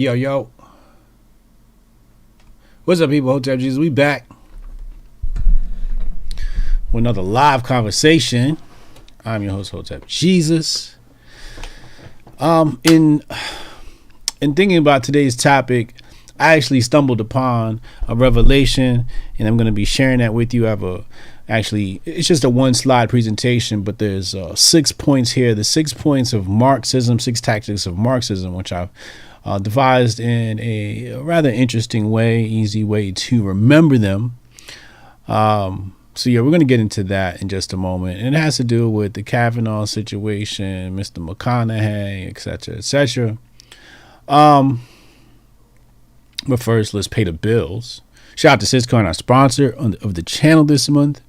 Yo, yo. What's up, people? Hotep Jesus. We back with another live conversation. I'm your host, Hotep Jesus. In thinking about today's topic, I actually stumbled upon a revelation, and I'm going to be sharing that with you. It's just a one slide presentation, but there's 6 points here. The 6 points of Marxism, 6 tactics of Marxism, which I've devised in a rather interesting way, easy way to remember them. So yeah, we're going to get into that in just a moment. And it has to do with the Kavanaugh situation, Mr. McConaughey, etc., etc. But first, let's pay the bills. Shout out to Syscoin, our sponsor of the channel this month.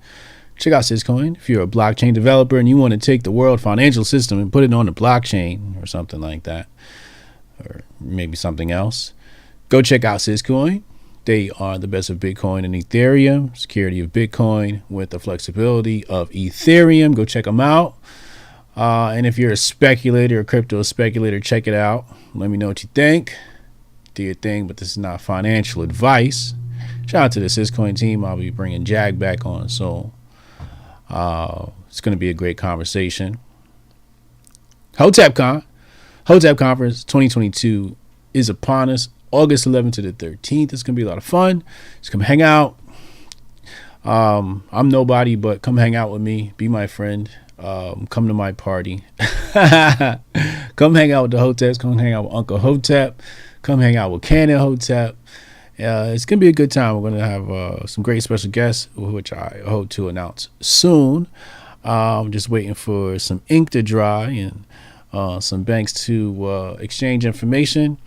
Check out Syscoin. If you're a blockchain developer and you want to take the world financial system and put it on the blockchain or something like that, or maybe something else, go check out Syscoin. They are the best of Bitcoin and Ethereum, security of Bitcoin with the flexibility of Ethereum. Go check them out. And if you're a speculator, a crypto speculator, check it out. Let me know what you think. Do your thing, but this is not financial advice. Shout out to the Syscoin team. I'll be bringing Jag back on, so it's going to be a great conversation. Hotep Conference 2022 is upon us, August 11th to the 13th. It's going to be a lot of fun. Just come hang out. I'm nobody, but come hang out with me. Be my friend. Come to my party. Come hang out with the Hoteps. Come hang out with Uncle Hotep. Come hang out with Canon Hotep. It's going to be a good time. We're going to have some great special guests, which I hope to announce soon. I'm just waiting for some ink to dry and some banks to exchange information.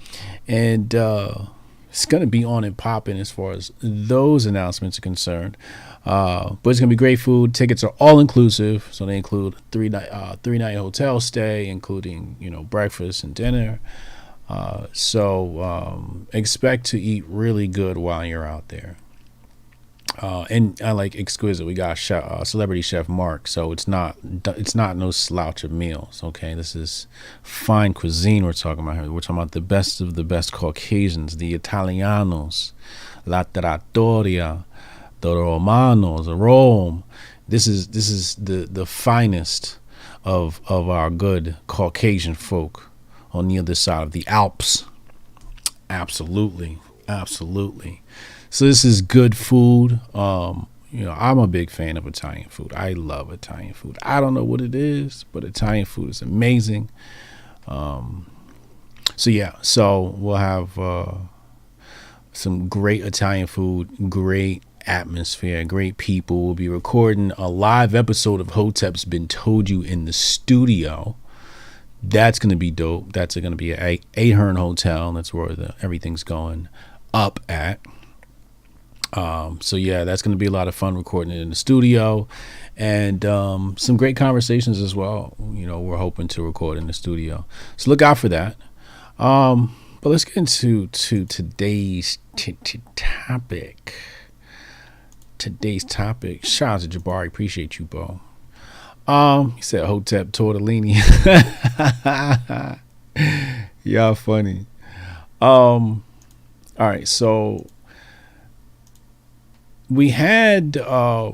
And it's going to be on and popping as far as those announcements are concerned. But it's going to be great food. Tickets are all inclusive. So they include three-night hotel stay, including, breakfast and dinner. So expect to eat really good while you're out there. And I like exquisite. We got celebrity chef Mark, so it's not no slouch of meals. Okay, this is fine cuisine we're talking about here. We're talking about the best of the best Caucasians, the Italianos, La Trattoria, the Romanos, Rome. This is the finest of our good Caucasian folk on the other side of the Alps. Absolutely. So this is good food. I'm a big fan of Italian food. I love Italian food. I don't know what it is, but Italian food is amazing. So we'll have some great Italian food, great atmosphere, great people. We'll be recording a live episode of Hotep's Been Told You in the studio. That's going to be dope. That's going to be a Ahern Hotel. That's where everything's going up at. So yeah, that's going to be a lot of fun recording it in the studio, and some great conversations as well. We're hoping to record in the studio. So look out for that. But let's get into today's topic. Today's topic. Shout out to Jabari. Appreciate you, bro. He said Hotep tortellini. Y'all funny. All right, so we had I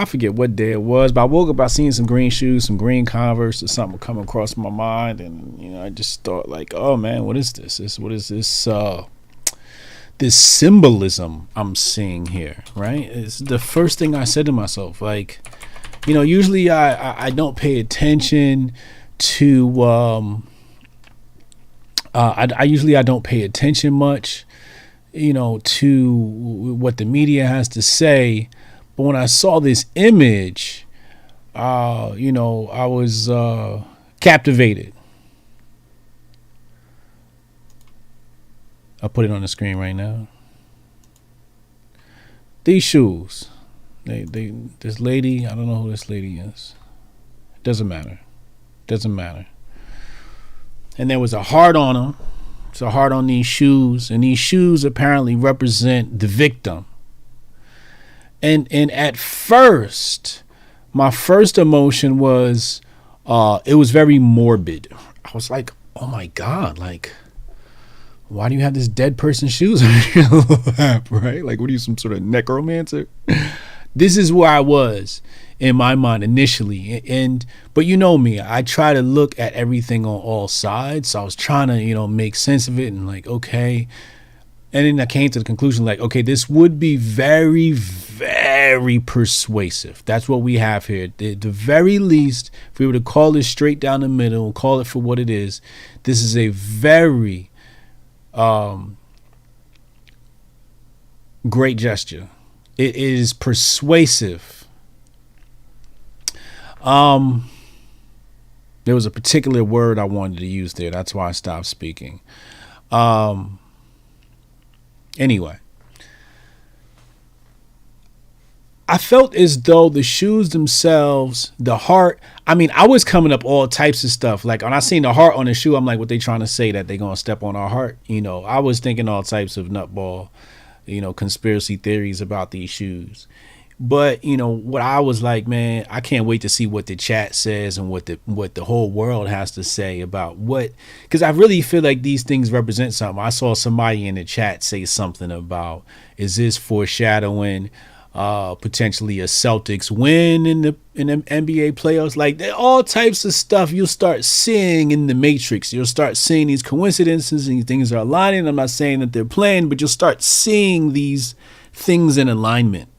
forget what day it was, but I woke up, I seen some green shoes, some green Converse or something come across my mind, and I just thought like, oh man, what is this? What is this this symbolism I'm seeing here, right? It's the first thing I said to myself. Like, usually I don't pay attention to I don't pay attention much, to what the media has to say. But when I saw this image, I was captivated. I'll put it on the screen right now. These shoes, this lady, I don't know who this lady is. Doesn't matter. And there was a heart on them. It's a heart on these shoes, and these shoes apparently represent the victim. And at first, my first emotion was, it was very morbid. I was like, oh my God, like, why do you have this dead person's shoes on your lap, right? Like, what are you, some sort of necromancer? This is where I was in my mind initially. But you know me, I try to look at everything on all sides. So I was trying to, make sense of it and like, okay. And then I came to the conclusion, like, okay, this would be very, very persuasive. That's what we have here. At the very least, if we were to call this straight down the middle and call it for what it is, this is a very great gesture. It is persuasive. There was a particular word I wanted to use there. That's why I stopped speaking. Anyway, I felt as though the shoes themselves, the heart, I mean, I was coming up all types of stuff. Like when I seen the heart on the shoe, I'm like, what they trying to say, that they going to step on our heart? I was thinking all types of nutball, conspiracy theories about these shoes. But, what I was like, man, I can't wait to see what the chat says and what the whole world has to say about because I really feel like these things represent something. I saw somebody in the chat say something about, is this foreshadowing potentially a Celtics win in the NBA playoffs? Like, all types of stuff you'll start seeing in the Matrix. You'll start seeing these coincidences and things are aligning. I'm not saying that they're playing, but you'll start seeing these things in alignment.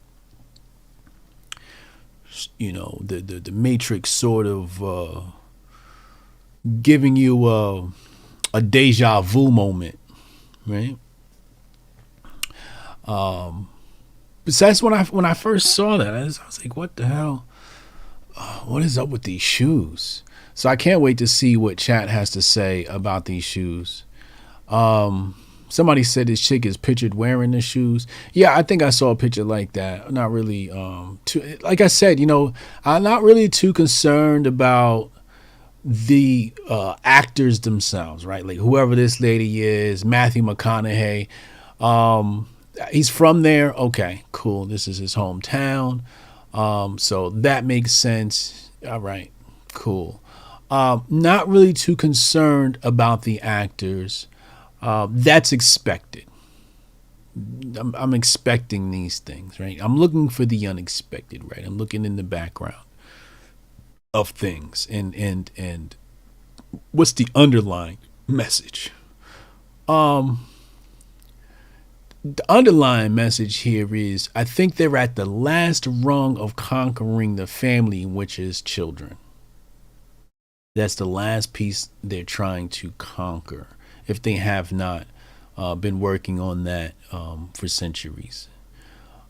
The Matrix sort of giving you a deja vu moment, right? But that's when I first saw that, I was like, what the hell? What is up with these shoes? So I can't wait to see what chat has to say about these shoes. Somebody said this chick is pictured wearing the shoes. Yeah, I think I saw a picture like that. I'm not really, like I said, I'm not really too concerned about the actors themselves, right? Like whoever this lady is, Matthew McConaughey, he's from there. Okay, cool. This is his hometown. So that makes sense. All right, cool. Not really too concerned about the actors. That's expected. I'm expecting these things, right? I'm looking for the unexpected, right? I'm looking in the background of things and what's the underlying message? The underlying message here is, I think they're at the last rung of conquering the family, which is children. That's the last piece they're trying to conquer, if they have not been working on that for centuries.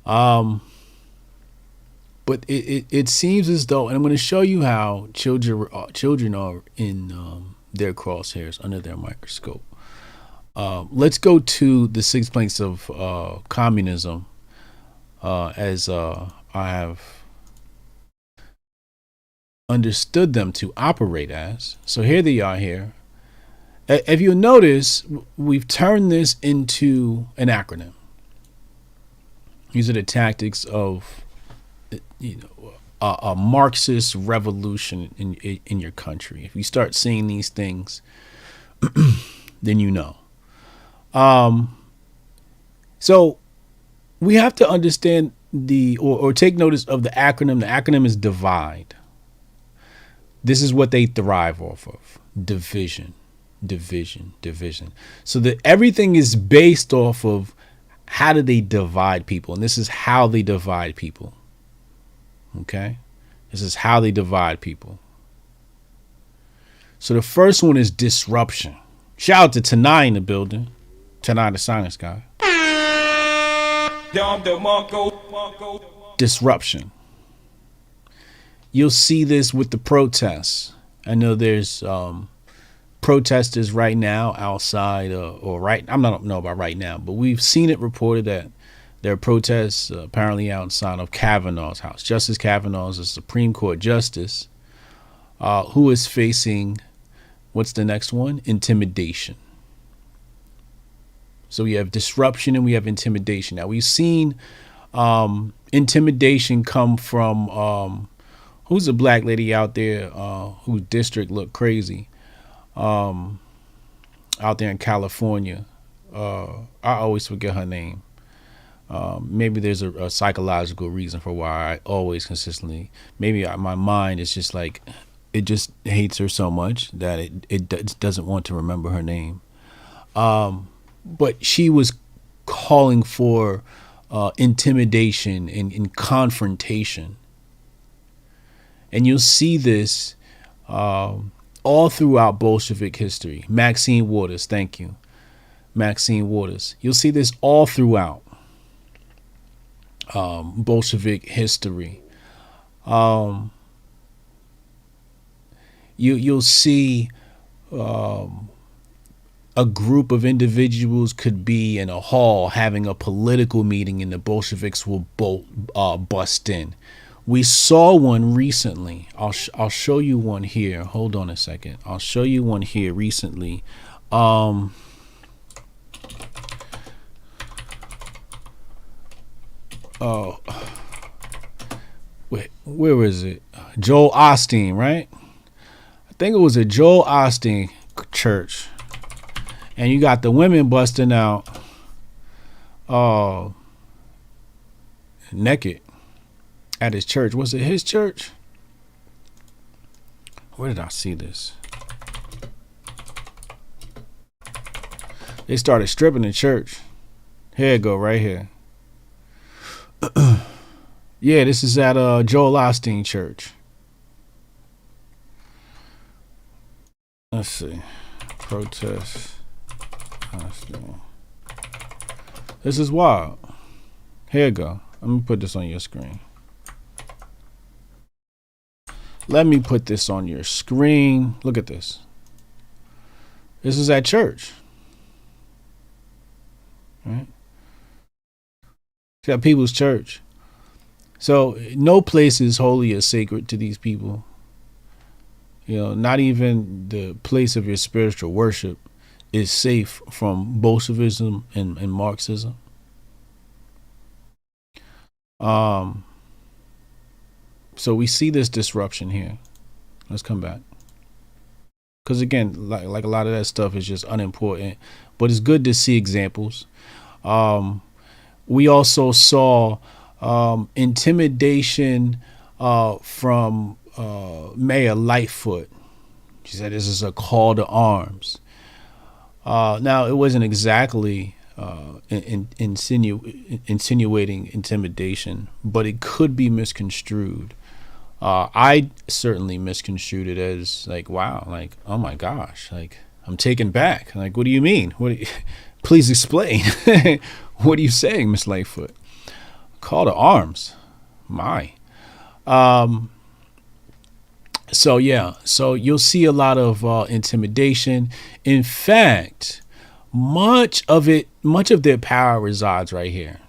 But it seems as though, and I'm going to show you how children are in their crosshairs under their microscope. Let's go to the 6 planks of communism as I have understood them to operate as. So here they are here. If you notice, we've turned this into an acronym. These are the tactics of, a Marxist revolution in your country. If you start seeing these things, then you know. So we have to understand or take notice of the acronym. The acronym is divide. This is what they thrive off of: division. So that everything is based off of how do they divide people, and this is how they divide people. Okay, this is how they divide people. So the first one is disruption. Shout out to Tanai in the building. Tanai the science guy. Disruption. You'll see this with the protests. I know there's protesters right now outside, I don't know about right now, but we've seen it reported that there are protests apparently outside of Kavanaugh's house. Justice Kavanaugh is a Supreme Court justice who is facing, what's the next one? Intimidation. So we have disruption and we have intimidation. Now we've seen intimidation come from who's a black lady out there whose district looked crazy. out there in California. I always forget her name. Maybe there's a psychological reason for why I always consistently. Maybe my mind is just like, it just hates her so much that it doesn't want to remember her name. But she was calling for intimidation and confrontation. And you'll see this all throughout Bolshevik history. Maxine Waters, thank you. Maxine Waters. You'll see this all throughout Bolshevik history. You'll see a group of individuals could be in a hall having a political meeting, and the Bolsheviks will bust in. We saw one recently. I'll show you one here. Hold on a second. I'll show you one here recently. Wait, where is it? Joel Osteen, right? I think it was a Joel Osteen church. And you got the women busting out naked at his church. Was it his church? Where did I see this? They started stripping in church. Here it go, right here. Yeah, this is at Joel Osteen church. Let's see. Protest. This is wild. Here you go. Let me put this on your screen. Let me put this on your screen. Look at this. This is at church. Right? It's got people's church. So no place is holy or sacred to these people. You know, not even the place of your spiritual worship is safe from Bolshevism and Marxism. So we see this disruption here. Let's come back. Because again, like a lot of that stuff is just unimportant, but it's good to see examples. We also saw intimidation from Mayor Lightfoot. She said this is a call to arms. Now, it wasn't exactly insinuating intimidation, but it could be misconstrued. I certainly misconstrued it as like, wow, like, oh my gosh, like, I'm taken back. Like, what do you mean? Please explain. What are you saying, Miss Lightfoot? Call to arms. My. So yeah, so you'll see a lot of intimidation. In fact, much of their power resides right here.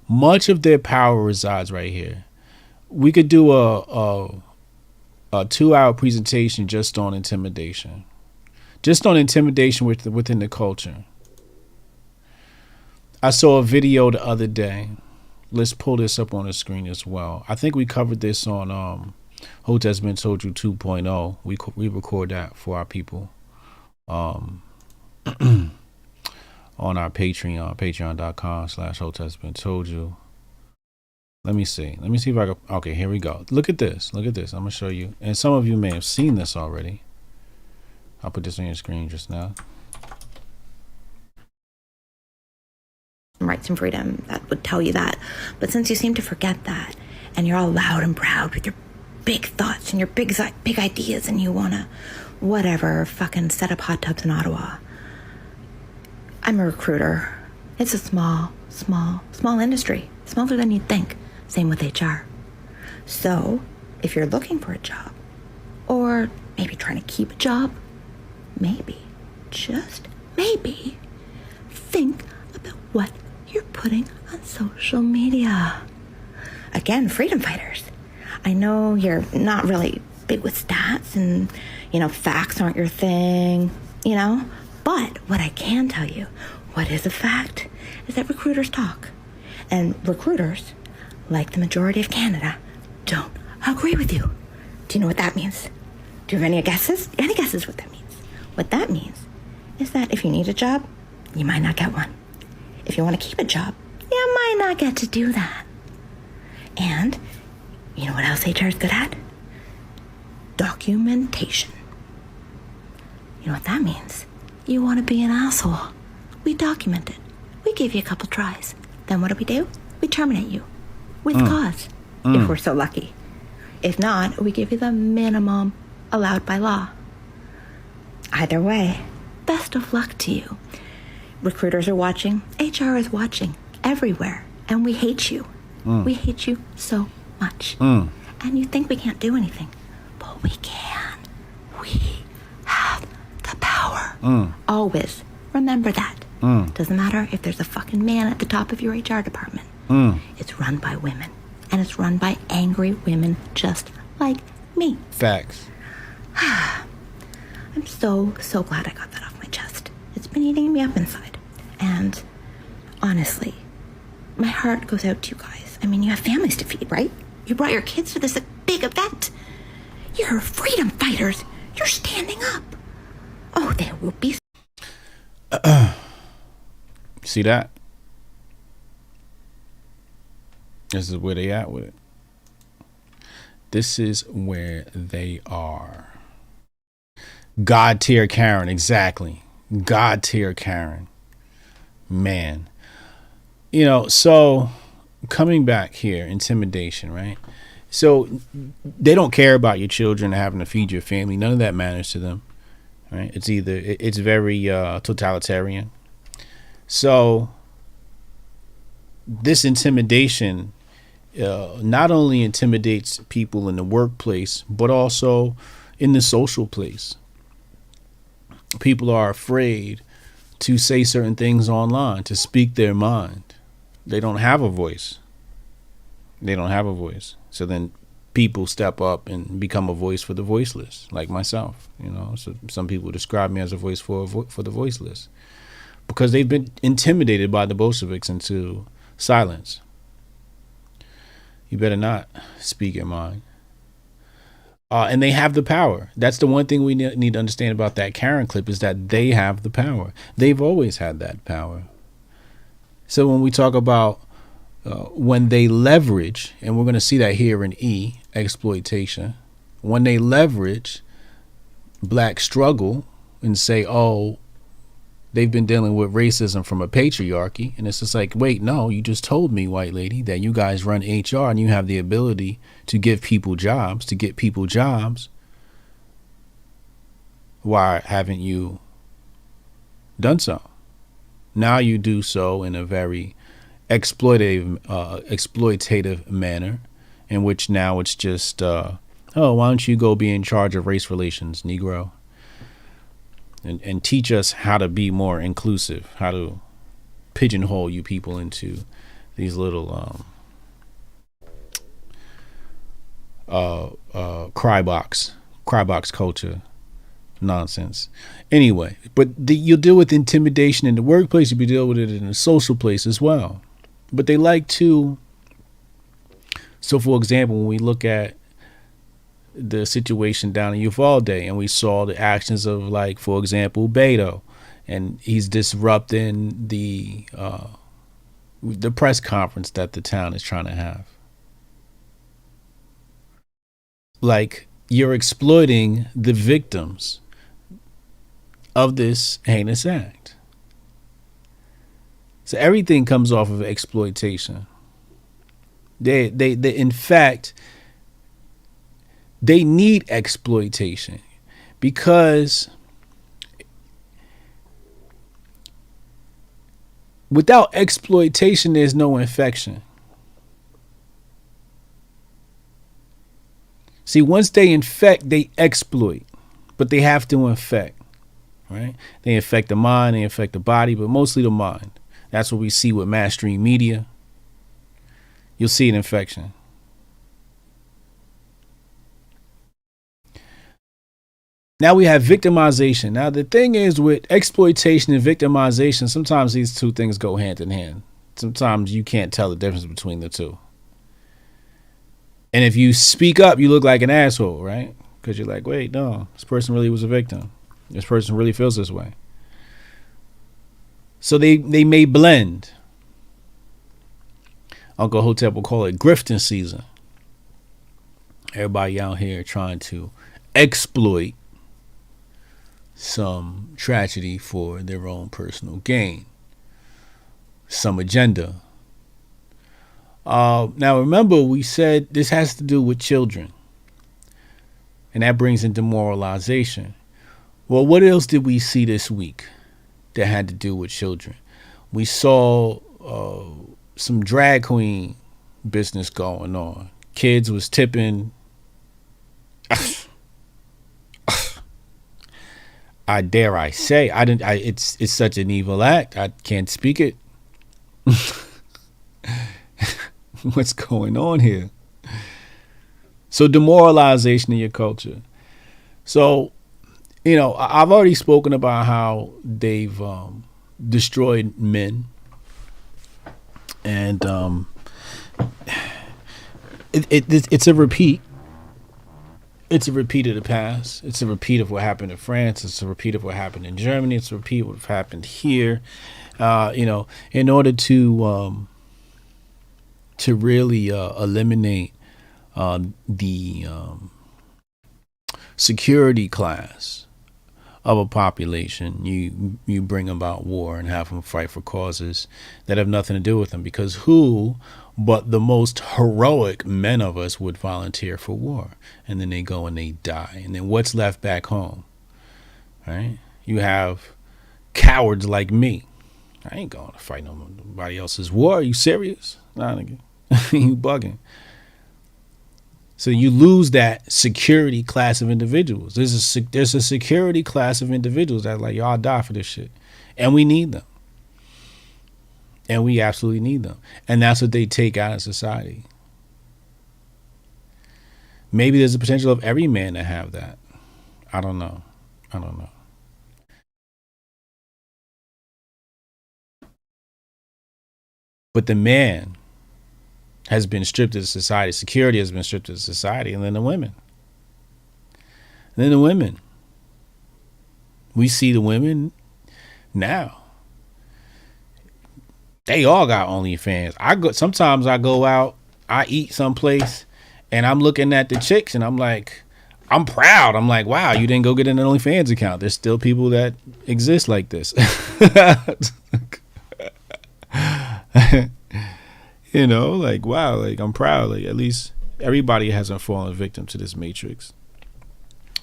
Much of their power resides right here. We could do a 2-hour presentation just on intimidation. Just on intimidation within the culture. I saw a video the other day. Let's pull this up on the screen as well. I think we covered this on Hotep Been Told You 2.0. We record that for our people on our Patreon, patreon.com/Hotep Been Told You. Let me see if I can. Okay, here we go. Look at this. I'm gonna show you, and some of you may have seen this already. I'll put this on your screen just now. Rights and freedom that would tell you that, but since you seem to forget that, and you're all loud and proud with your big thoughts and your big ideas, and you wanna whatever fucking set up hot tubs in Ottawa. I'm a recruiter. It's a small industry, smaller than you'd think. Same with HR. So if you're looking for a job, or maybe trying to keep a job, maybe, just maybe, think about what you're putting on social media. Again, freedom fighters. I know you're not really big with stats and, facts aren't your thing, but what I can tell you, what is a fact, is that recruiters talk. And recruiters, like the majority of Canada, don't agree with you. Do you know what that means? Do you have any guesses? Any guesses what that means? What that means is that if you need a job, you might not get one. If you want to keep a job, you might not get to do that. And you know what else HR is good at? Documentation. You know what that means? You want to be an asshole. We document it. We give you a couple tries. Then what do? We terminate you. With cause. If we're so lucky. If not, we give you the minimum allowed by law. Either way, best of luck to you. Recruiters are watching. HR is watching. Everywhere. And we hate you. We hate you so much. And you think we can't do anything. But we can. We have the power. Always. Remember that. Doesn't matter if there's a fucking man at the top of your HR department. It's run by women. And it's run by angry women just like me. Facts. I'm so glad I got that off my chest. It's been eating me up inside. And honestly, my heart goes out to you guys. I mean, you have families to feed, right? You brought your kids to this big event. You're freedom fighters. You're standing up. Oh, there will be... See that? This is where they at with it. This is where they are. God tier Karen, exactly. God tier Karen. Man. You know, so coming back here, intimidation, right? So they don't care about your children having to feed your family. None of that matters to them, right? It's very totalitarian. So this intimidation not only intimidates people in the workplace, but also in the social place. People are afraid to say certain things online, to speak their mind. They don't have a voice. So then people step up and become a voice for the voiceless, like myself. You know, so some people describe me as a voice for the voiceless, because they've been intimidated by the Bolsheviks into silence. You better not speak your mind. And they have the power. That's the one thing we need to understand about that Karen clip, is that they have the power. They've always had that power. So when we talk about when they leverage, and we're going to see that here in E, exploitation, when they leverage black struggle and say, oh, they've been dealing with racism from a patriarchy. And it's just like, wait, no, you just told me, white lady, that you guys run HR and you have the ability to give people jobs, to get people jobs. Why haven't you done so? Now you do so in a very exploitative manner, in which now it's just, oh, why don't you go be in charge of race relations, Negro? And teach us how to be more inclusive, how to pigeonhole you people into these little cry box culture nonsense. Anyway, but you'll deal with intimidation in the workplace. You'll deal with it in the social place as well. But they like to. So, for example, when we look at the situation down in Uvalde, and we saw the actions of, like, for example, Beto, and he's disrupting the press conference that the town is trying to have. Like, you're exploiting the victims of this heinous act. So everything comes off of exploitation. They in fact, they need exploitation, because without exploitation, there's no infection. See, once they infect, they exploit, but they have to infect, right? They infect the mind, they infect the body, but mostly the mind. That's what we see with mass stream media. You'll see an infection. Now we have victimization. Now the thing is, with exploitation and victimization, sometimes these two things go hand in hand. Sometimes you can't tell the difference between the two. And if you speak up, you look like an asshole, right? Because you're like, wait, no, this person really was a victim. This person really feels this way. So they may blend. Uncle Hotep will call it grifting season. Everybody out here trying to exploit some tragedy for their own personal gain, some agenda. Now remember, we said this has to do with children, and that brings in demoralization. Well, what else did we see this week that had to do with children? We saw some drag queen business going on. Kids was tipping. I dare I say, it's such an evil act. I can't speak it. What's going on here? So demoralization in your culture. So, I've already spoken about how they've destroyed men, and it's a repeat. It's a repeat of the past. It's a repeat of what happened in France. It's a repeat of what happened in Germany. It's a repeat of what happened here. In order to really eliminate the security class of a population, you bring about war and have them fight for causes that have nothing to do with them. Because who but the most heroic men of us would volunteer for war? And then they go and they die. And then what's left back home? Right? You have cowards like me. I ain't going to fight nobody else's war. Are you serious? Nah, nigga. You bugging. So you lose that security class of individuals. There's a security class of individuals that like, y'all die for this shit. And we need them. And we absolutely need them. And that's what they take out of society. Maybe there's a potential of every man to have that. I don't know. But the man has been stripped of society. Security has been stripped of society. And then the women. We see the women now. They all got OnlyFans. Sometimes I go out, I eat someplace, and I'm looking at the chicks, and I'm like, I'm proud. I'm like, wow, you didn't go get an OnlyFans account. There's still people that exist like this. Like, wow, like I'm proud. Like at least everybody hasn't fallen victim to this matrix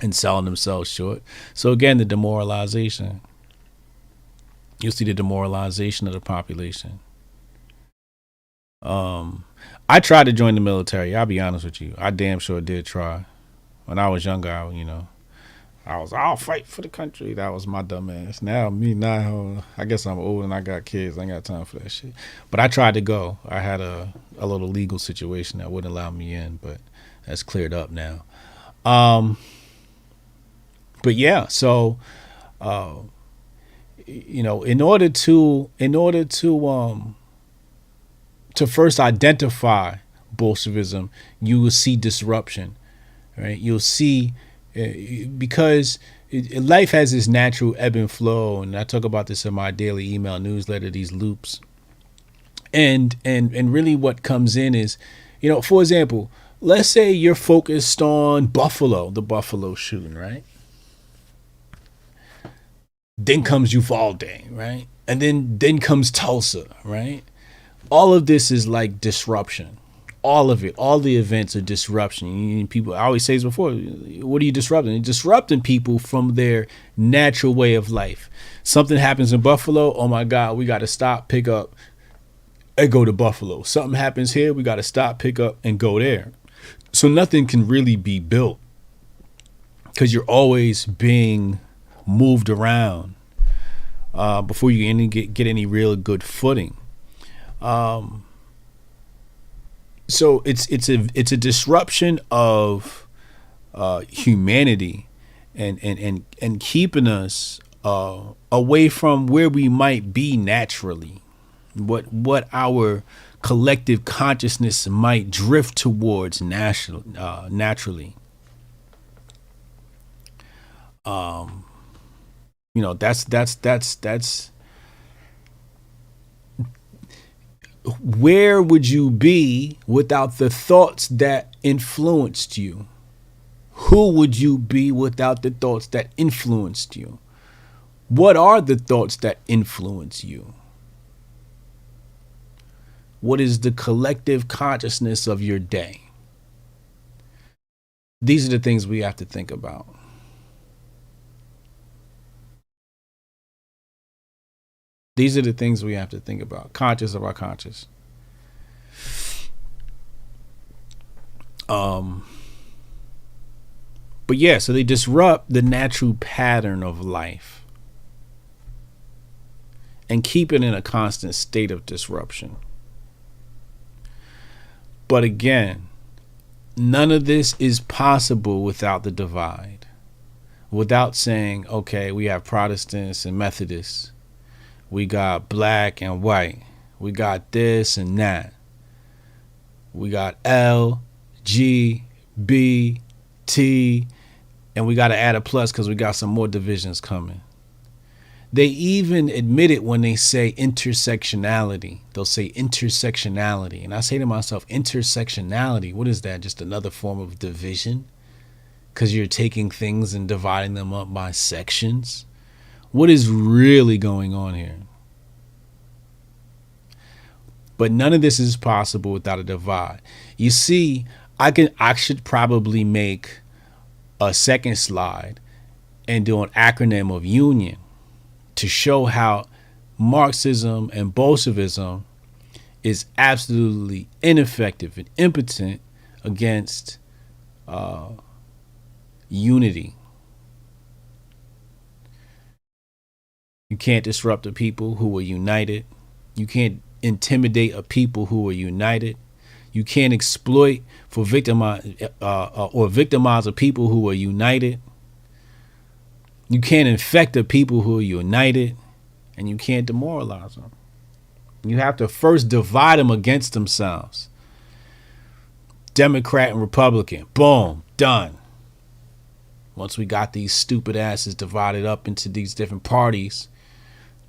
and selling themselves short. So again, the demoralization. You'll see the demoralization of the population. I tried to join the military. I'll be honest with you. I damn sure did try. When I was younger, I'll fight for the country. That was my dumb ass. Now, I guess I'm old and I got kids. I ain't got time for that shit. But I tried to go. I had a little legal situation that wouldn't allow me in, but that's cleared up now. But yeah, so, in order to first identify Bolshevism, you will see disruption, right? You'll see, because life has this natural ebb and flow, and I talk about this in my daily email newsletter, these loops. And really what comes in is, for example, let's say you're focused on the Buffalo shooting, right? Then comes Uvalde, right? And then comes Tulsa, right? All of this is like disruption. All of it, all the events are disruption. People, I always say this before, what are you disrupting? You're disrupting people from their natural way of life. Something happens in Buffalo, oh my God, we got to stop, pick up, and go to Buffalo. Something happens here, we got to stop, pick up, and go there. So nothing can really be built because you're always being moved around before you can get any real good footing. So it's a disruption of humanity and keeping us away from where we might be naturally, what our collective consciousness might drift towards naturally. That's where would you be without the thoughts that influenced you? Who would you be without the thoughts that influenced you? What are the thoughts that influence you? What is the collective consciousness of your day? These are the things we have to think about. These are the things we have to think about. Conscious of our conscious. But yeah, so they disrupt the natural pattern of life and keep it in a constant state of disruption. But again, none of this is possible without the divide. Without saying, okay, we have Protestants and Methodists. We got black and white. We got this and that. We got L, G, B, T, and we got to add a plus because we got some more divisions coming. They even admit it when they say intersectionality. They'll say intersectionality. And I say to myself, intersectionality, what is that? Just another form of division? Because you're taking things and dividing them up by sections? What is really going on here? But none of this is possible without a divide. You see, I should probably make a second slide and do an acronym of union to show how Marxism and Bolshevism is absolutely ineffective and impotent against unity. You can't disrupt a people who are united. You can't intimidate a people who are united. You can't exploit for victimize a people who are united. You can't infect a people who are united, and you can't demoralize them. You have to first divide them against themselves. Democrat and Republican, boom, done. Once we got these stupid asses divided up into these different parties,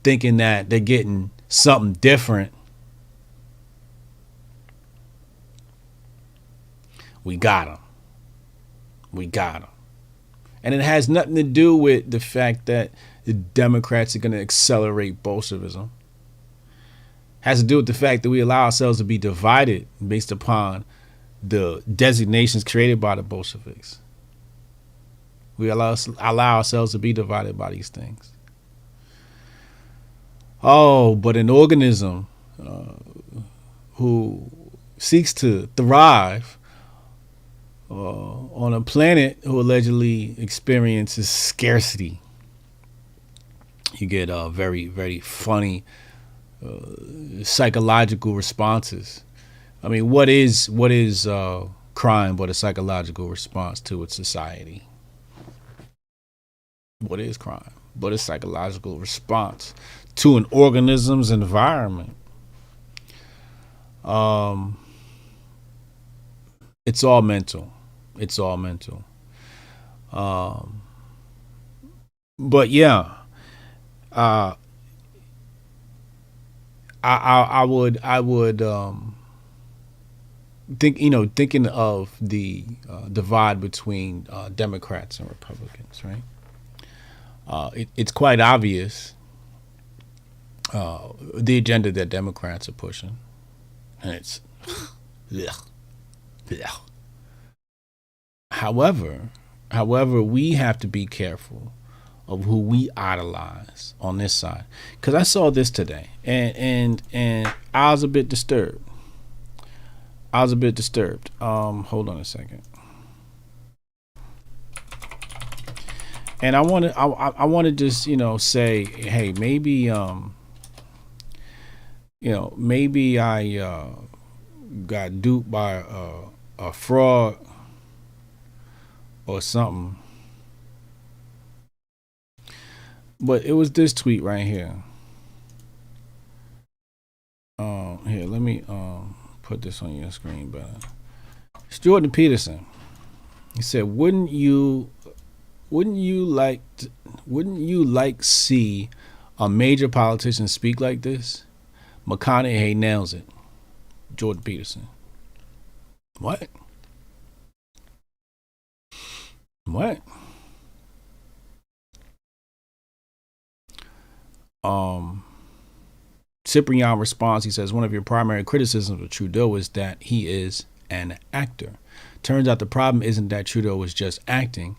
thinking that they're getting something different, we got them. We got them. And it has nothing to do with the fact that the Democrats are going to accelerate Bolshevism. It has to do with the fact that we allow ourselves to be divided based upon the designations created by the Bolsheviks. We allow ourselves to be divided by these things. Oh, but an organism who seeks to thrive on a planet who allegedly experiences scarcity. You get very, very funny psychological responses. I mean, what is crime but a psychological response to its society? What is crime but a psychological response to an organism's environment? It's all mental. It's all mental. But yeah, I would thinking of the divide between Democrats and Republicans, right? It's quite obvious the agenda that Democrats are pushing, and it's However, we have to be careful of who we idolize on this side. Because I saw this today, and I was a bit disturbed. Hold on a second. And I want to just say, hey, maybe maybe I got duped by a fraud or something. But it was this tweet right here. Here, let me put this on your screen better. It's Jordan Peterson. He said, "Wouldn't you like see a major politician speak like this? McConaughey nails it." Jordan Peterson. What? What? Cyprian responds, he says, one of your primary criticisms of Trudeau is that he is an actor. Turns out the problem isn't that Trudeau was just acting.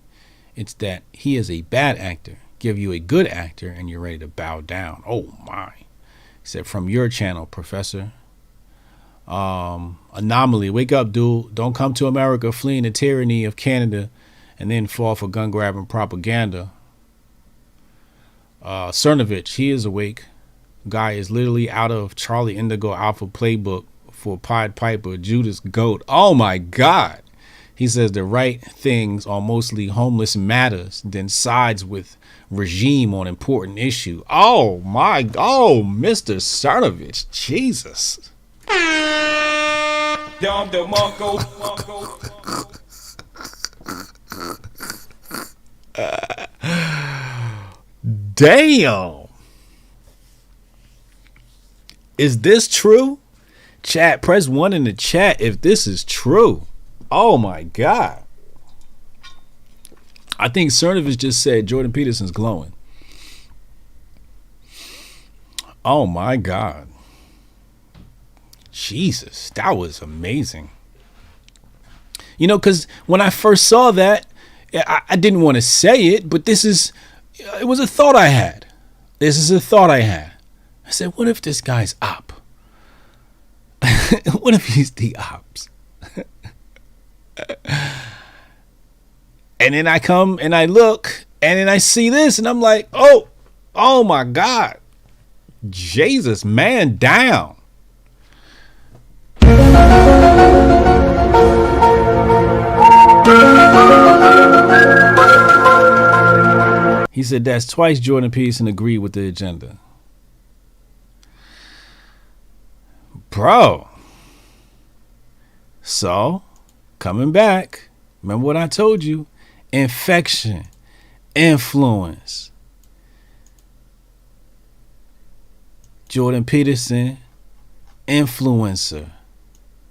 It's that he is a bad actor. Give you a good actor and you're ready to bow down. Oh my. He said, from your channel, Professor. Anomaly, wake up, dude. Don't come to America fleeing the tyranny of Canada and then fall for gun grabbing propaganda. Cernovich, he is awake. Guy is literally out of Charlie Indigo Alpha playbook for Pied Piper, Judas Goat. Oh my God. He says the right things on mostly homeless matters, then sides with regime on important issue. Oh my, oh, Mr. Cernovich, Jesus. Damn. Is this true? Chat, press 1 in the chat if this is true. Oh my God. I think Cernovich just said Jordan Peterson's glowing. Oh my God. Jesus, that was amazing. You know, because when I first saw that, I didn't want to say it, but it was a thought I had. This is a thought I had. I said, what if this guy's op? What if he's the ops? And then I come and I look and then I see this and I'm like, oh my God. Jesus, man down. He said that's twice Jordan Peterson agreed with the agenda. Bro. So, coming back, remember what I told you? Infection, influence. Jordan Peterson, influencer,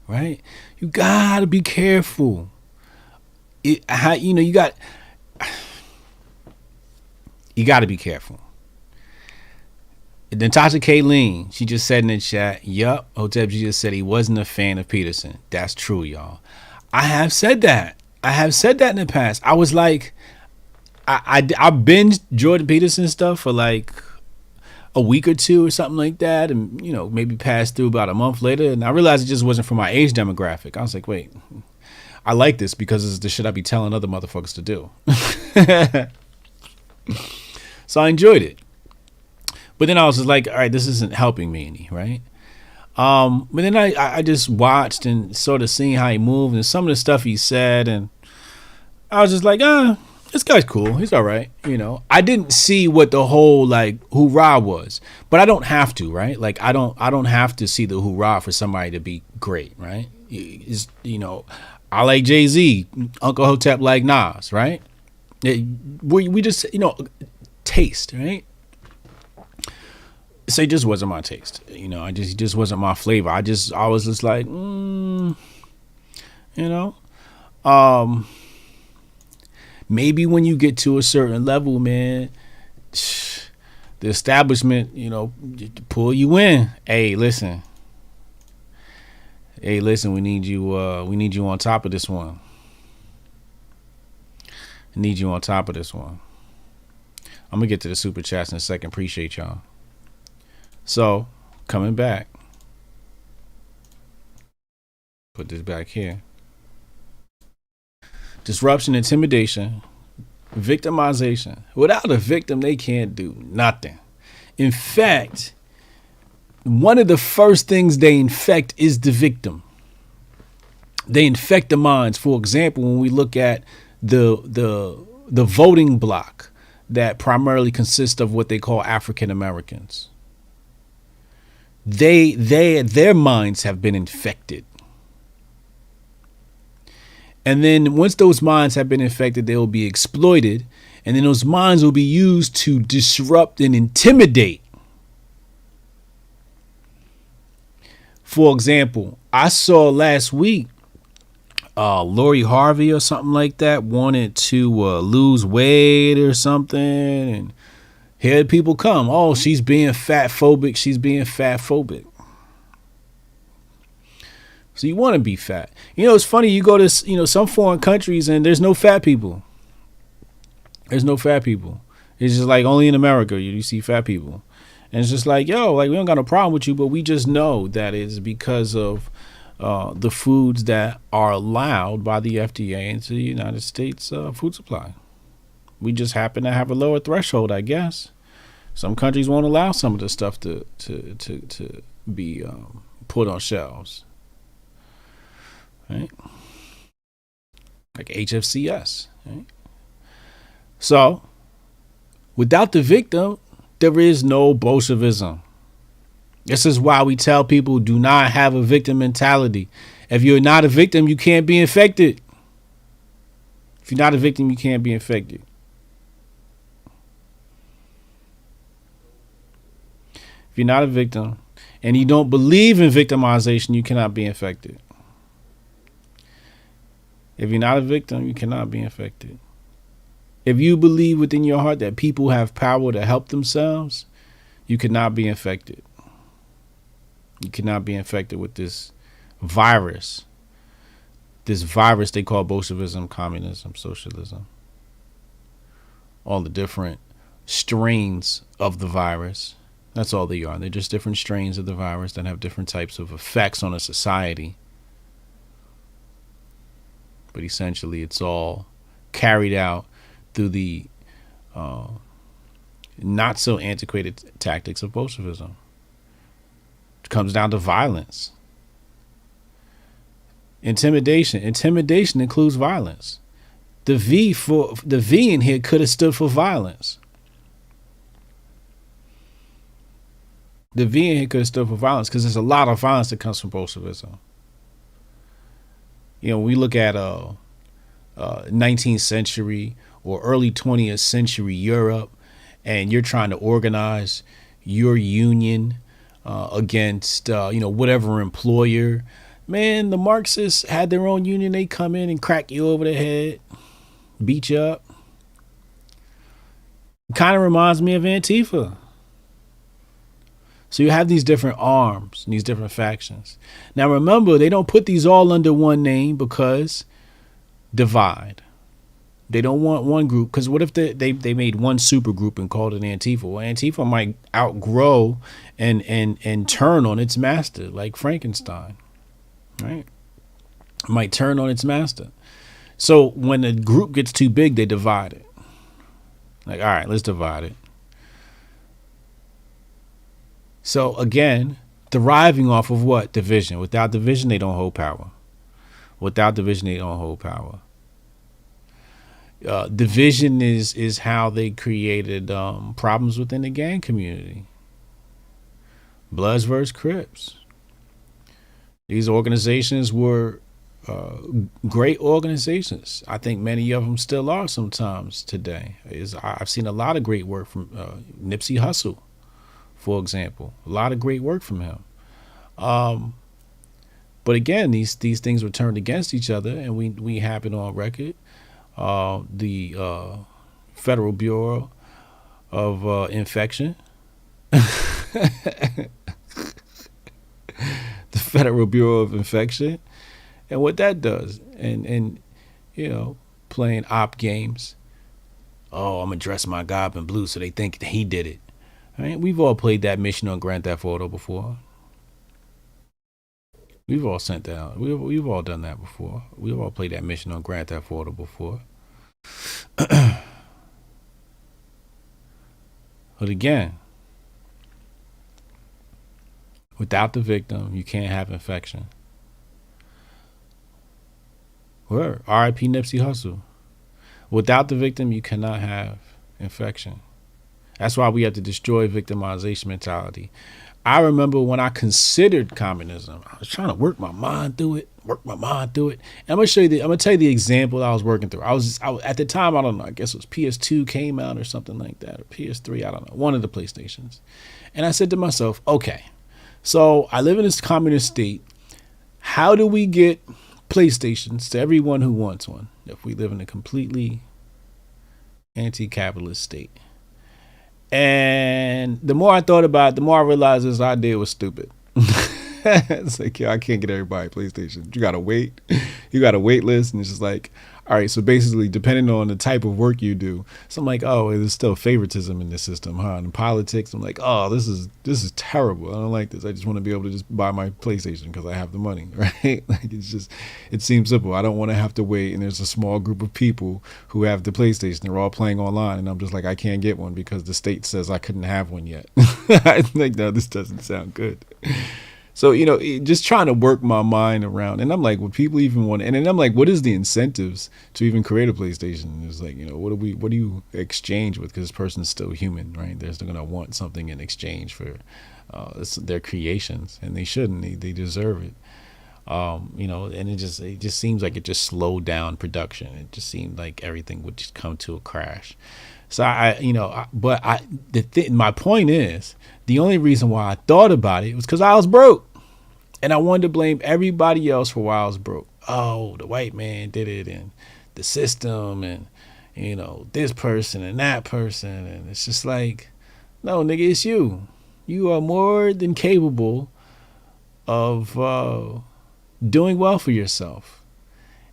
right? You gotta be careful. You got to be careful. Natasha Kayleen, she just said in the chat, yup, Hotep Jesus said he wasn't a fan of Peterson. That's true, y'all. I have said that. In the past. I was like, I binged Jordan Peterson stuff for like a week or two or something like that, and maybe passed through about a month later, and I realized it just wasn't for my age demographic. I was like, wait, I like this because this is the shit I be telling other motherfuckers to do. So I enjoyed it. But then I was just like, all right, this isn't helping me any, right? But then I just watched and sort of seeing how he moved and some of the stuff he said, and I was just like, this guy's cool. He's all right. I didn't see what the whole like hoorah was, but I don't have to, right? Like I don't have to see the hoorah for somebody to be great, right? I like Jay-Z, Uncle Hotep like Nas, right? We just, taste, right? So it just wasn't my taste. It just wasn't my flavor. I was just like, maybe when you get to a certain level, man, the establishment, pull you in. Hey, listen, we need you on top of this one. I need you on top of this one. I'm gonna get to the super chats in a second. Appreciate y'all. So, coming back. Put this back here. Disruption, intimidation, victimization. Without a victim, they can't do nothing. In fact, one of the first things they infect is the victim. They infect the minds. For example, when we look at the voting bloc that primarily consists of what they call African Americans. Their minds have been infected. And then once those minds have been infected, they will be exploited. And then those minds will be used to disrupt and intimidate. For example, I saw last week Lori Harvey or something like that wanted to lose weight or something, and here people come. Oh, she's being fat phobic. She's being fat phobic. So you want to be fat. It's funny. You go to some foreign countries and there's no fat people. There's no fat people. It's just like only in America you see fat people, and it's just like, yo, like we don't got no problem with you, but we just know that it's because of the foods that are allowed by the FDA into the United States food supply. We just happen to have a lower threshold, I guess. Some countries won't allow some of the stuff to be put on shelves, right? Like HFCS, right? So, without the victim, there is no Bolshevism. This is why we tell people do not have a victim mentality. If you're not a victim, you can't be infected. If you're not a victim, you can't be infected. If you're not a victim and you don't believe in victimization, you cannot be infected. If you're not a victim, you cannot be infected. If you believe within your heart that people have power to help themselves, you cannot be infected. You cannot be infected with this virus. This virus they call Bolshevism, communism, socialism. All the different strains of the virus. That's all they are. They're just different strains of the virus that have different types of effects on a society. But essentially, it's all carried out through the not so antiquated tactics of Bolshevism. It comes down to violence. Intimidation. Intimidation includes violence. The V in here could have stood for violence. The V in here could have stood for violence because there's a lot of violence that comes from Bolshevism. We look at 19th century or early 20th century Europe, and you're trying to organize your union against whatever employer. Man, the Marxists had their own union. They come in and crack you over the head, beat you up. Kind of reminds me of Antifa. So you have these different arms and these different factions. Now remember, they don't put these all under one name because divide. They don't want one group, because what if they made one super group and called it Antifa? Well, Antifa might outgrow and turn on its master, like Frankenstein, right? It might turn on its master. So when a group gets too big, they divide it. Like, all right, let's divide it. So again, deriving off of what? Division. Without division, they don't hold power. Without division, they don't hold power. Division is how they created problems within the gang community. Bloods versus Crips. These organizations were great organizations. I think many of them still are sometimes today. I've seen a lot of great work from Nipsey Hussle, for example. A lot of great work from him. But again, these things were turned against each other, and we have it on record. The Federal Bureau of Infection. The Federal Bureau of Infection. And what that does. And playing op games. Oh, I'm going to dress my gob in blue so they think that he did it. All right? We've all played that mission on Grand Theft Auto before. We've all sent that out. We've all done that before. We've all played that mission on Grand Theft Auto before. But again, without the victim, you can't have infection. Word. R.I.P. Nipsey Hussle. Without the victim, you cannot have infection. That's why we have to destroy victimization mentality. I remember when I considered communism, I was trying to work my mind through it. And I'm gonna show you. I'm gonna tell you the example I was working through. I was at the time, I don't know. I guess it was PS2 came out or something like that, or PS3. I don't know. One of the PlayStations. And I said to myself, okay, so I live in this communist state. How do we get PlayStations to everyone who wants one if we live in a completely anti-capitalist state? And the more I thought about it, the more I realized this idea was stupid. It's like, I can't get everybody PlayStation. You gotta wait. You got a wait list, and it's just like, all right. So basically, depending on the type of work you do, so I'm like, oh, there's still favoritism in this system, huh? And in politics, I'm like, oh, this is terrible. I don't like this. I just want to be able to just buy my PlayStation because I have the money, right? Like, it seems simple. I don't want to have to wait, and there's a small group of people who have the PlayStation. They're all playing online, and I'm just like, I can't get one because the state says I couldn't have one yet. I'm like, no, this doesn't sound good. So, just trying to work my mind around. And I'm like, would people even want, and then I'm like, what is the incentives to even create a PlayStation? It's like, what do you exchange with? Because this person's still human, right? They're still going to want something in exchange for their creations, and they shouldn't. They deserve it. And it just seems like it just slowed down production. It just seemed like everything would just come to a crash. So my point is, the only reason why I thought about it was because I was broke. And I wanted to blame everybody else for why I was broke. Oh, the white man did it, and the system, and this person and that person. And it's just like, no, nigga, it's you. You are more than capable of doing well for yourself.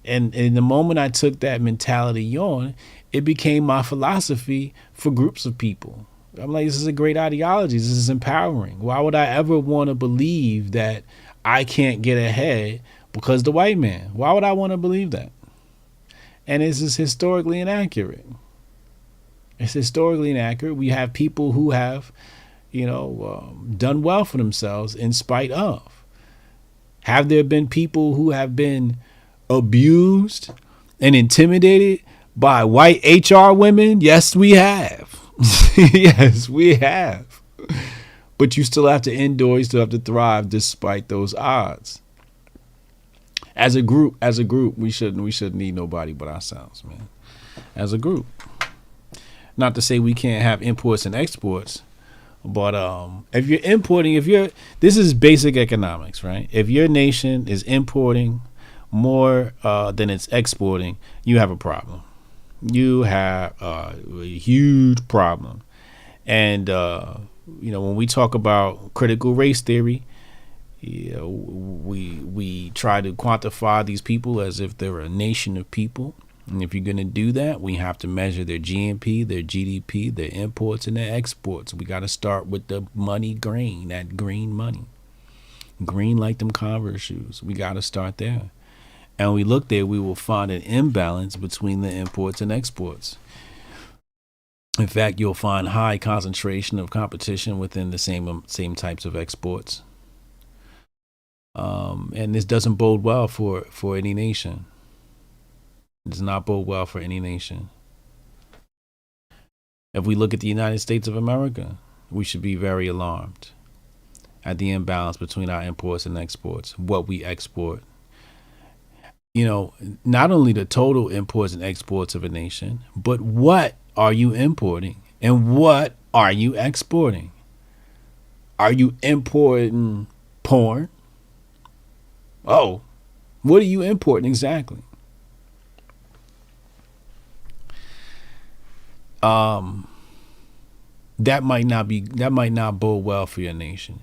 And in the moment I took that mentality on, it became my philosophy for groups of people. I'm like, this is a great ideology. This is empowering. Why would I ever want to believe that I can't get ahead because the white man? Why would I want to believe that? And this is historically inaccurate. It's historically inaccurate. We have people who have, done well for themselves in spite of. Have there been people who have been abused and intimidated by white HR women? Yes, we have. Yes, we have. But you still have to endure, you still have to thrive despite those odds. As a group, we shouldn't need nobody but ourselves, man. As a group. Not to say we can't have imports and exports, but if you're importing, this is basic economics, right? If your nation is importing more than it's exporting, you have a problem. You have a huge problem. And when we talk about critical race theory, we try to quantify these people as if they're a nation of people. And if you're going to do that, we have to measure their GNP, their GDP, their imports, and their exports. We got to start with the money green, that green money. Green like them Converse shoes. We got to start there. And we look there, we will find an imbalance between the imports and exports. In fact, you'll find high concentration of competition within the same types of exports. And this doesn't bode well for any nation. It does not bode well for any nation. If we look at the United States of America, we should be very alarmed at the imbalance between our imports and exports, what we export. Not only the total imports and exports of a nation, but what are you importing and what are you exporting? Are you importing porn? Oh, what are you importing exactly? That might not bode well for your nation.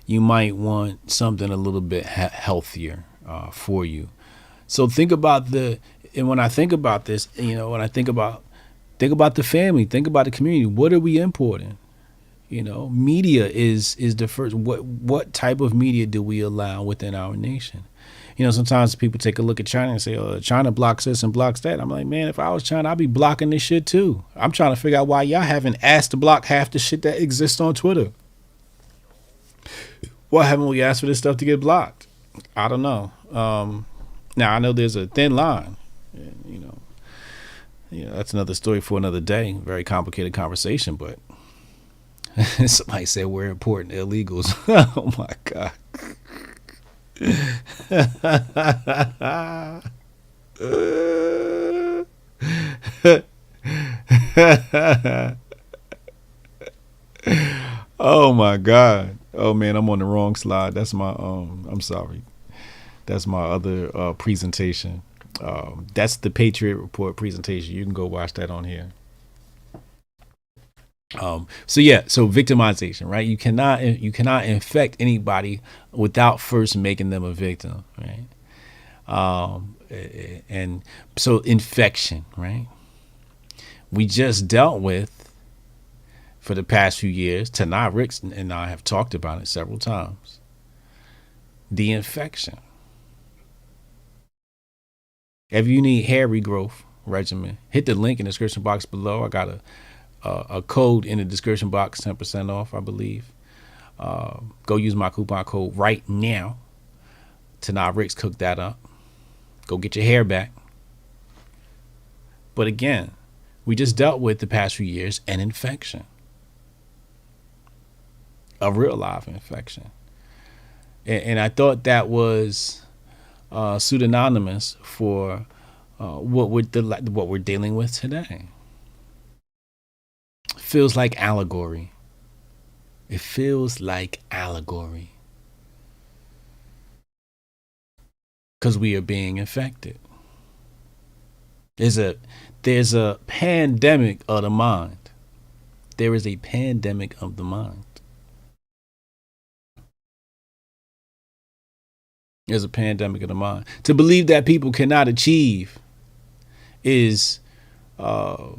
You might want something a little bit healthier for you. So think about and when I think about this, when I think about the family, think about the community. What are we importing? Media is the first. What type of media do we allow within our nation? Sometimes people take a look at China and say, oh, China blocks this and blocks that. I'm like, man, if I was China, I'd be blocking this shit too. I'm trying to figure out why y'all haven't asked to block half the shit that exists on Twitter. Why haven't we asked for this stuff to get blocked? I don't know. Now, I know there's a thin line, that's another story for another day. Very complicated conversation, but somebody said we're important illegals. Oh, my God. Oh, my God. Oh, man, I'm on the wrong slide. That's my, I'm sorry. That's my other presentation. That's the Patriot Report presentation. You can go watch that on here. So victimization, right? You cannot infect anybody without first making them a victim, right? And so infection, right? We just dealt with, for the past few years, Tanai Ricks and I have talked about it several times, the infection. If you need hair regrowth regimen, hit the link in the description box below. I got a code in the description box, 10% off, I believe. Go use my coupon code right now. Tanai Ricks cooked that up. Go get your hair back. But again, we just dealt with the past few years an infection. A real live infection. And I thought that was pseudonymous for what we're dealing with today. Feels like allegory. It feels like allegory. Because we are being infected. There's a pandemic of the mind. There is a pandemic of the mind. There's a pandemic of the mind. To believe that people cannot achieve is this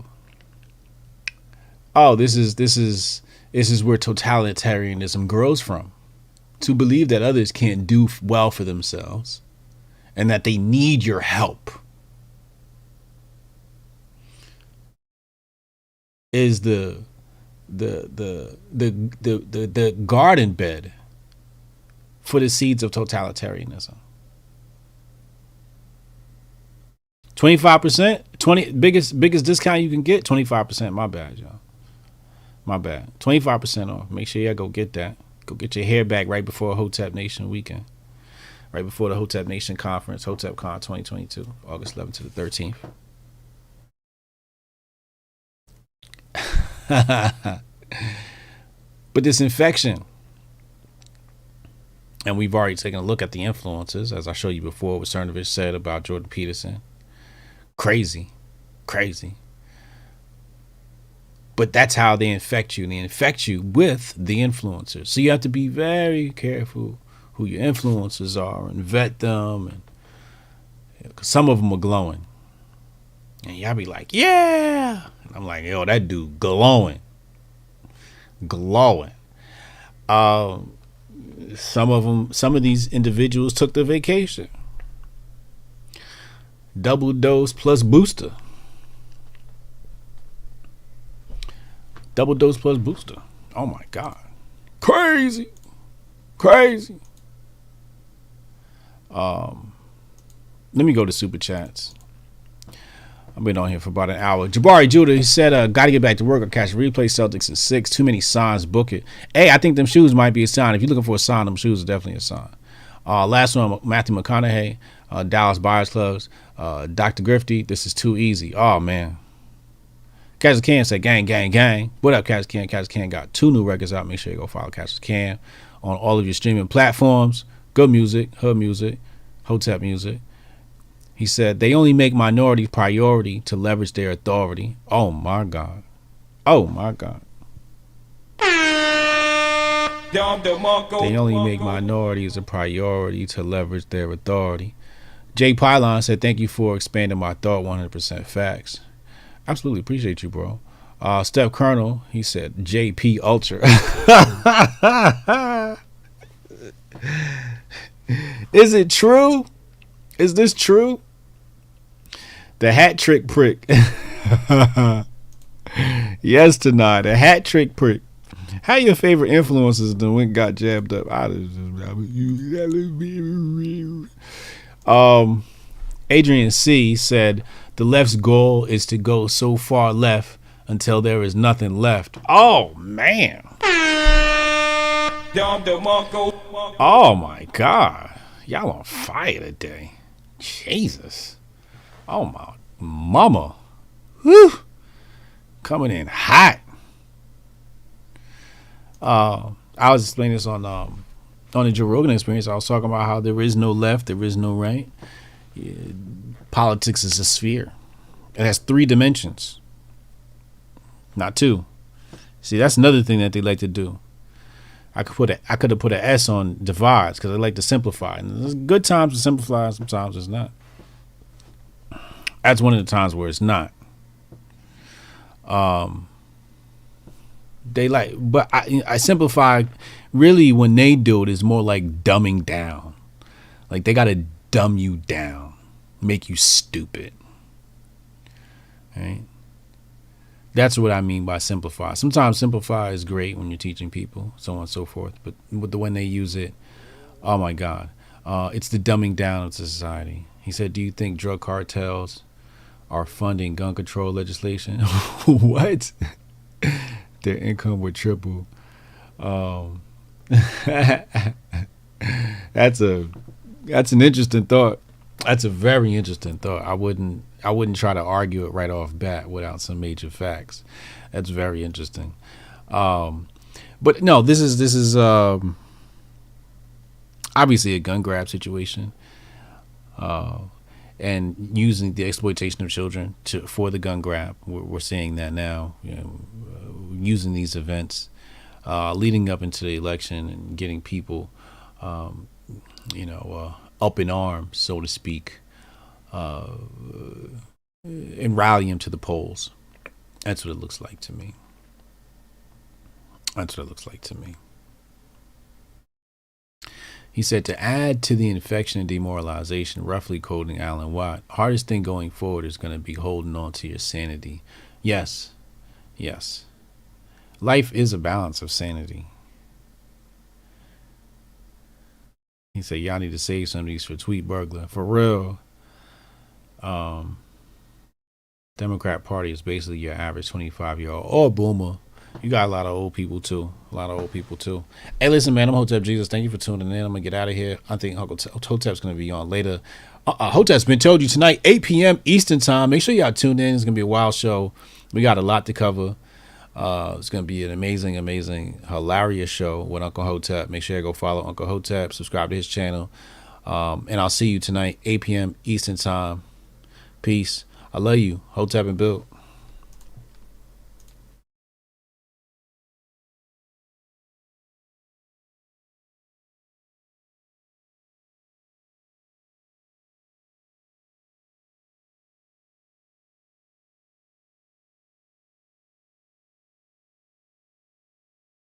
is where totalitarianism grows from. To believe that others can't do well for themselves and that they need your help is the garden bed for the seeds of totalitarianism. 25%, biggest discount you can get, 25%. My bad, y'all. My bad. 25% off. Make sure y'all go get that. Go get your hair back right before Hotep Nation weekend. Right before the Hotep Nation conference, HotepCon 2022, August 11th to the 13th. But this infection, and we've already taken a look at the influences, as I showed you before, what Cernovich said about Jordan Peterson. Crazy. But that's how they infect you. And they infect you with the influencers. So you have to be very careful who your influencers are and vet them. And some of them are glowing. And y'all be like, yeah. And I'm like, yo, that dude glowing. Some of these individuals took their vacation. Double dose plus booster. Double dose plus booster. Oh my God. Crazy. Let me go to super chats. I've been on here for about an hour. Jabari Judah, he said, gotta get back to work. I'll catch a replay. Celtics in 6. Too many signs. Book it. Hey, I think them shoes might be a sign. If you're looking for a sign, them shoes are definitely a sign. Last one, Matthew McConaughey, Dallas Buyers Clubs, Dr. Grifty. This is too easy. Oh, man. Catch Can said, gang. What up, Catch Can? Catch Can got 2 new records out. Make sure you go follow Catch Can on all of your streaming platforms. Good music, hood music, Hotep music. He said, they only make minorities priority to leverage their authority. Oh, my God. They only make minorities a priority to leverage their authority. Jay Pylon said, thank you for expanding my thought. 100% facts. Absolutely appreciate you, bro. Steph Colonel, he said, JP Ultra. Is it true? Is this true? The hat trick prick. Yes, tonight. The hat trick prick. How your favorite influencers then went got jabbed up? Adrian C said the left's goal is to go so far left until there is nothing left. Oh man. Oh my God. Y'all on fire today. Jesus. Oh my mama. Whew. Coming in hot. I was explaining this on on the Joe Rogan Experience, I was talking about how there is no left, there is no right. Politics is a sphere. It has 3 dimensions, not 2. See, that's another thing that they like to do. I could have put an S on divides because I like to simplify. And there's good times to simplify, sometimes it's not. That's one of the times where it's not. They like, but I simplify. Really, when they do it, it's more like dumbing down. Like they gotta dumb you down, make you stupid. Right? That's what I mean by simplify. Sometimes simplify is great when you're teaching people, so on and so forth. But when they use it, oh my God, it's the dumbing down of society. He said, "Do you think drug cartels are funding gun control legislation?" What? Their income would triple. That's an interesting thought. That's a very interesting thought. I wouldn't try to argue it right off bat without some major facts. That's very interesting. But no, this is obviously a gun grab situation, and using the exploitation of children for the gun grab. We're seeing that now. Using these events, leading up into the election and getting people, up in arms, so to speak, and rally them to the polls. That's what it looks like to me. That's what it looks like to me. He said, to add to the infection and demoralization, roughly quoting Alan Watt, hardest thing going forward is going to be holding on to your sanity. Yes. Life is a balance of sanity. He said, y'all need to save some of these for Tweet Burglar. For real. Democrat Party is basically your average 25-year-old or boomer. You got a lot of old people too. Hey, listen, man, I'm Hotep Jesus. Thank you for tuning in. I'm going to get out of here. I think Hotep's going to be on later. Hotep's been told you tonight, 8 p.m. Eastern time. Make sure y'all tune in. It's going to be a wild show. We got a lot to cover. It's going to be an amazing, hilarious show with Uncle Hotep. Make sure you go follow Uncle Hotep, subscribe to his channel. And I'll see you tonight, 8 p.m. Eastern time. Peace. I love you. Hotep and Bill.